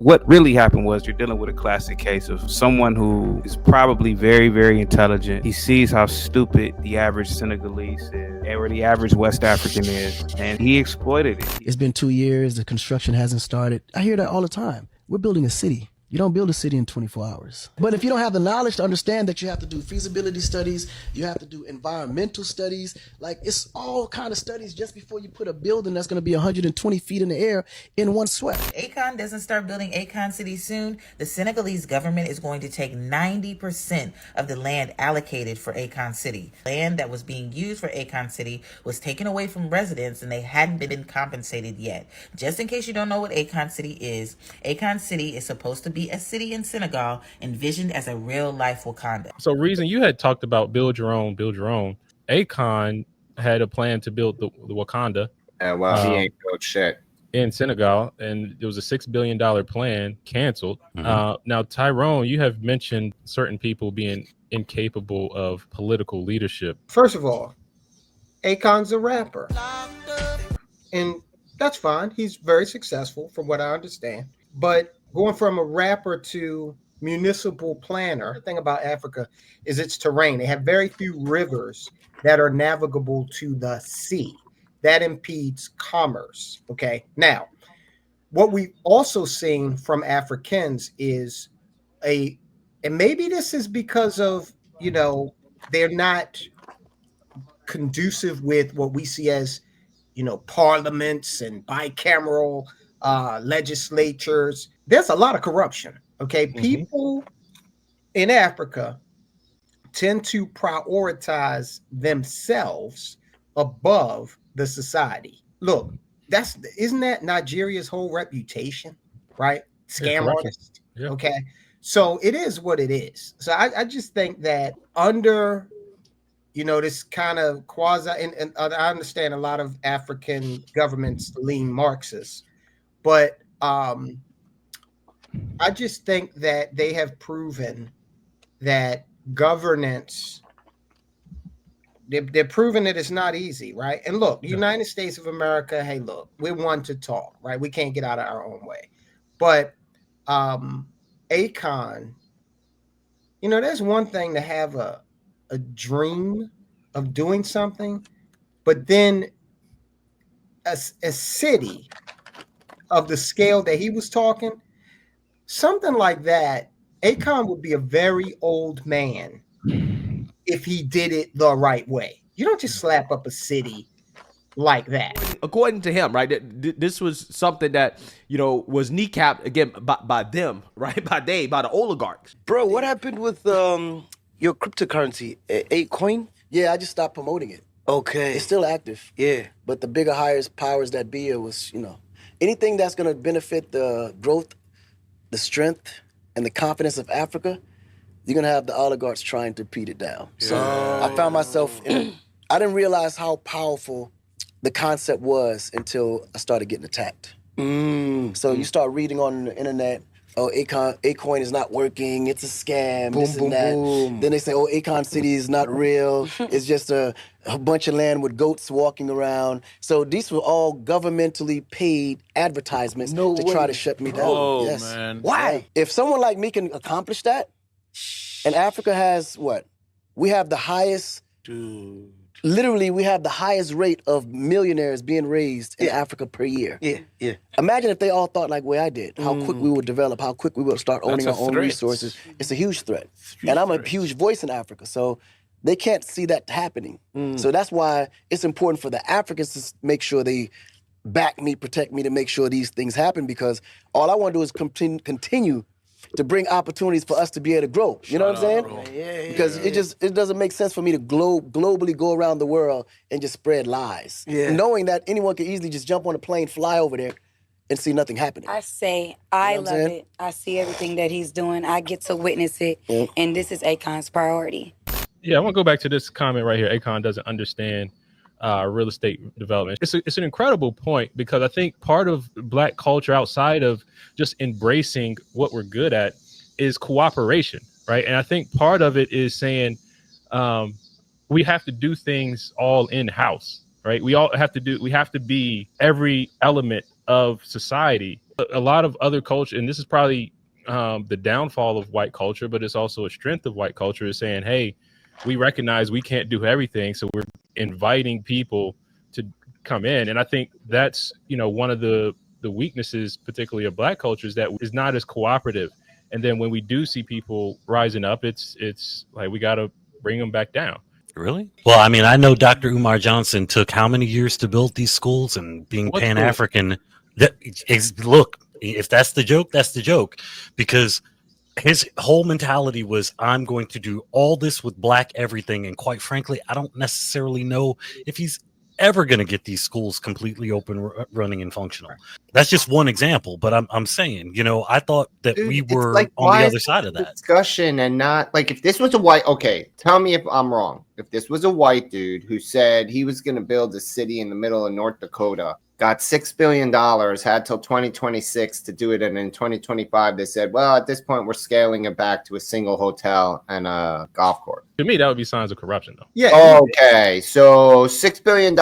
What really happened was you're dealing with a classic case of someone who is probably very, very intelligent. He sees how stupid the average Senegalese is, or the average West African is, and he exploited it. It's been 2 years. The construction hasn't started. I hear that all the time. We're building a city. You don't build a city in 24 hours. But if you don't have the knowledge to understand that you have to do feasibility studies, you have to do environmental studies, like it's all kind of studies just before you put a building that's going to be 120 feet in the air in one sweat. Akon doesn't start building Akon City soon, the Senegalese government is going to take 90% of the land allocated for Akon City. Land that was being used for Akon City was taken away from residents and they hadn't been compensated yet. Just in case you don't know what Akon City is supposed to be a city in Senegal envisioned as a real-life Wakanda. So, Reason, you had talked about build your own. Akon had a plan to build the Wakanda. And well, he ain't built shit. In Senegal, and there was a $6 billion plan canceled. Now, Tyrone, you have mentioned certain people being incapable of political leadership. First of all, Akon's a rapper. And that's fine. He's very successful from what I understand. But going from a rapper to municipal planner, the thing about Africa is its terrain. They have very few rivers that are navigable to the sea. That impedes commerce. Okay. Now, what we've also seen from Africans is and maybe this is because of, they're not conducive with what we see as, parliaments and bicameral legislatures. There's a lot of corruption. Okay. People in Africa tend to prioritize themselves above the society. Look, isn't that Nigeria's whole reputation, right? Scam artist. Yeah. Okay. So it is what it is. So I just think that under, this kind of quasi, and I understand a lot of African governments lean Marxist, but I just think that they have proven that governance, they're proving that it's not easy, right? And look, the United States of America, hey, look, we're one to talk, right? We can't get out of our own way. But Akon, there's one thing to have a dream of doing something, but then a city of the scale that he was talking, something like that, Akon would be a very old man if he did it the right way. You don't just slap up a city like that. According to him, right, this was something that, was kneecapped again by them, right, by the oligarchs. Bro, what happened with your cryptocurrency, Akon? Yeah, I just stopped promoting it. Okay. It's still active. Yeah. But the bigger, higher powers that be, it was, anything that's going to benefit the growth, the strength, and the confidence of Africa, you're going to have the oligarchs trying to beat it down. So I found myself, I didn't realize how powerful the concept was until I started getting attacked. So you start reading on the internet, Akon is not working, it's a scam, this and that. Then they say, Akon City is not real, it's just a bunch of land with goats walking around. So these were all governmentally paid advertisements to try to shut me down. Oh, yes. Man. Why? Yeah. If someone like me can accomplish that, and Africa has what? We have the highest, literally we have the highest rate of millionaires being raised in Africa per year. Yeah. Imagine if they all thought like the way I did, how quick we would develop, how quick we would start owning our own resources. It's a huge threat. And I'm a huge voice in Africa, so they can't see that happening. So that's why it's important for the Africans to make sure they back me, protect me, to make sure these things happen, because all I want to do is continue to bring opportunities for us to be able to grow. You know what I'm saying? Because it doesn't make sense for me to globally go around the world and just spread lies. Knowing that anyone can easily just jump on a plane, fly over there, and see nothing happening. I say, I love it. I see everything that he's doing. I get to witness it. And this is Akon's priority. Yeah, I want to go back to this comment right here. Akon doesn't understand real estate development. It's an incredible point, because I think part of Black culture, outside of just embracing what we're good at, is cooperation, right? And I think part of it is saying we have to do things all in-house, right? We have to be every element of society. a lot of other culture, and this is probably the downfall of white culture, but it's also a strength of white culture, is saying, hey, we recognize we can't do everything, so we're inviting people to come in. And I think that's, one of the weaknesses, particularly of black culture, is that is not as cooperative. And then when we do see people rising up, it's like we got to bring them back down. Really? Well, I mean, I know Dr. Umar Johnson took how many years to build these schools, and being Pan-African. Look, if that's the joke, that's the joke, because his whole mentality was, I'm going to do all this with black everything. And quite frankly, I don't necessarily know if he's ever going to get these schools completely open, running, and functional. That's just one example, but I'm saying, I thought that we were on the other side of that discussion, and not like, if this was a white, okay, tell me if I'm wrong. If this was a white dude who said he was going to build a city in the middle of North Dakota, got $6 billion, had till 2026 to do it, and in 2025 they said, well, at this point we're scaling it back to a single hotel and a golf course. To me, that would be signs of corruption, though. Yeah. Okay, so $6 billion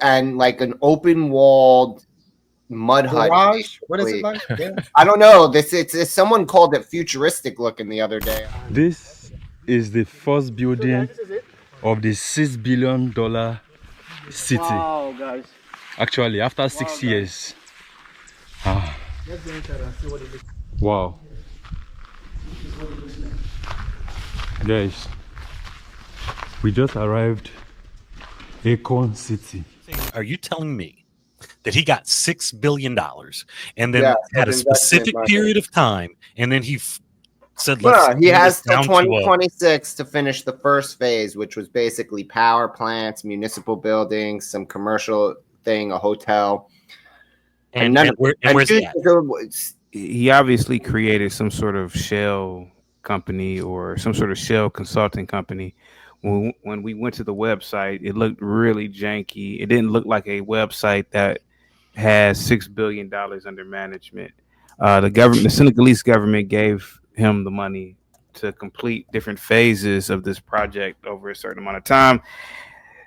and like an open walled mud hut. What is it like? Yeah. I don't know. It's someone called it futuristic looking the other day. This is the first building of the $6 billion city. Wow, guys. Actually, after 6 years. Let's go inside and see what it is. Wow. Guys, we just arrived Akon City. Are you telling me that he got $6 billion and then had a specific period of time, and then he said, he has till 2026 to finish the first phase, which was basically power plants, municipal buildings, some commercial thing, a hotel. And where's he at? He obviously created some sort of shell company or some sort of shell consulting company. When we went to the website, it looked really janky. It didn't look like a website that has $6 billion under management. The Senegalese government gave him the money to complete different phases of this project over a certain amount of time.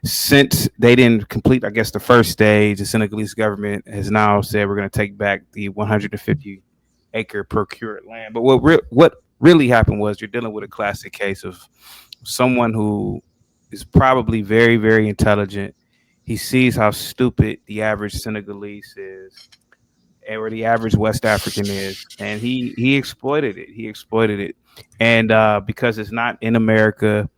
Since they didn't complete, I guess, the first stage, the Senegalese government has now said we're going to take back the 150-acre procured land. But what really happened was, you're dealing with a classic case of someone who is probably very, very intelligent. He sees how stupid the average Senegalese is, or the average West African is, and he exploited it. And because it's not in America,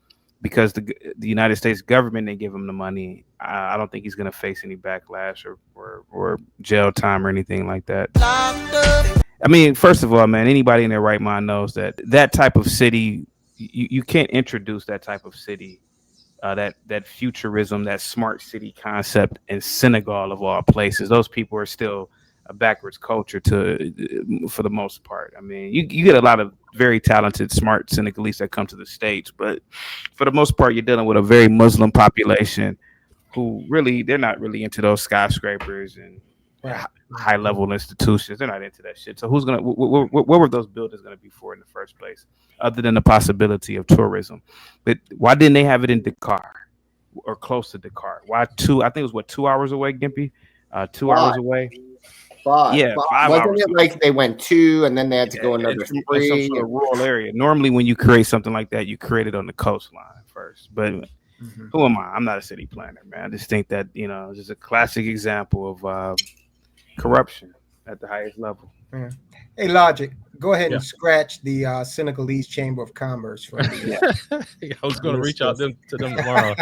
because the United States government didn't give him the money, I don't think he's going to face any backlash or jail time or anything like that. I mean, first of all, man, anybody in their right mind knows that type of city, you can't introduce that type of city, that futurism, that smart city concept in Senegal, of all places. Those people are still a backwards culture for the most part. I mean, you get a lot of very talented, smart Senegalese that come to the States, but for the most part, you're dealing with a very Muslim population who really, they're not really into those skyscrapers and high level institutions. They're not into that shit. So what were those buildings going to be for in the first place, other than the possibility of tourism? But why didn't they have it in Dakar or close to Dakar? Why I think it was 2 hours away, Gimpy? 2 hours away. 5. Yeah, 5 Wasn't hours. it like they went 2 and then they had to go another 3? Some sort of rural area. Normally, when you create something like that, you create it on the coastline first. But who am I? I'm not a city planner, man. I just think that, it's just a classic example of corruption at the highest level. Yeah. Hey, Logic, go ahead and scratch the Senegalese Chamber of Commerce for me. I was going to reach out to them tomorrow.